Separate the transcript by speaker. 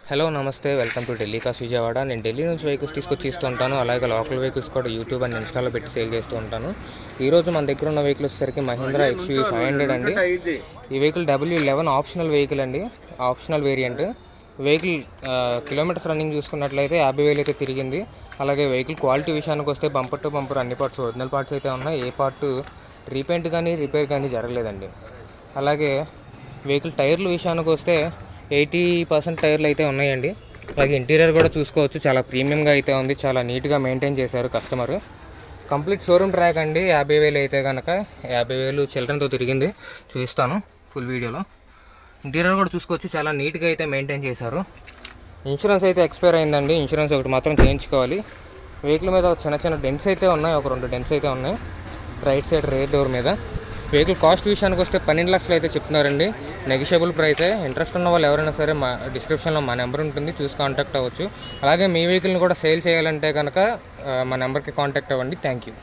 Speaker 1: Hello నమస్తే, welcome to Delhi cars Vijayawada. నేను ఢిల్లీ నుంచి వెహికల్స్ తీసుకొచ్చి ఇస్తూ ఉంటాను. అలాగే లోకల్ వెహికల్స్ కూడా యూట్యూబ్ అండ్ ఇన్స్టాలో పెట్టి సేల్ చేస్తూ ఉంటాను. ఈరోజు మన దగ్గర ఉన్న వెహికల్ వచ్చేసరికి మహీంద్రా XUV 500 అండి. ఈ వెహికల్ W11 ఆప్షనల్ వెహికల్ అండి, optional variant. Vehicle kilometres running చూసుకున్నట్లయితే 50,000 అయితే తిరిగింది. అలాగే వెహికల్ క్వాలిటీ విషయానికి వస్తే బంపర్ టు బంపర్ అన్ని పార్ట్స్ ఒరిజినల్ పార్ట్స్ అయితే ఉన్నాయి. ఏ పార్ట్ రీపెయింట్ కానీ రిపేర్ కానీ జరగలేదండి. అలాగే వెహికల్ టైర్ల విషయానికి వస్తే 80% టైర్లు అయితే ఉన్నాయండి. అలాగే ఇంటీరియర్ కూడా చూసుకోవచ్చు, చాలా ప్రీమియంగా అయితే ఉంది, చాలా నీట్గా మెయింటైన్ చేశారు కస్టమర్. కంప్లీట్ షోరూమ్ ట్రాక్ అండి. 50,000 అయితే కనుక 50,000 చిల్డ్రన్తో తిరిగింది. చూపిస్తాను ఫుల్ వీడియోలో. ఇంటీరియర్ కూడా చూసుకోవచ్చు, చాలా నీట్గా అయితే మెయింటైన్ చేశారు. ఇన్సూరెన్స్ అయితే ఎక్స్పైర్ అయిందండి. ఇన్సూరెన్స్ ఒకటి మాత్రం చేయించుకోవాలి. వెహికల్ మీద చిన్న చిన్న డెంట్స్ అయితే ఉన్నాయి, ఒక 2 డెంట్స్ అయితే ఉన్నాయి రైట్ సైడ్ రేర్ డోర్ మీద. వెహికల్ కాస్ట్ విషయానికి వస్తే 12 లక్షలు అయితే చెప్తున్నారండి. నెగిషియబుల్ ప్రైసే. ఇంట్రెస్ట్ ఉన్న వాళ్ళు ఎవరైనా సరే మా డిస్క్రిప్షన్లో మా నెంబర్ ఉంటుంది, చూసి కాంటాక్ట్ అవ్వచ్చు. అలాగే మీ వెహికల్ని కూడా సేల్ చేయాలంటే కనుక మా నెంబర్కి కాంటాక్ట్ అవ్వండి. Thank you.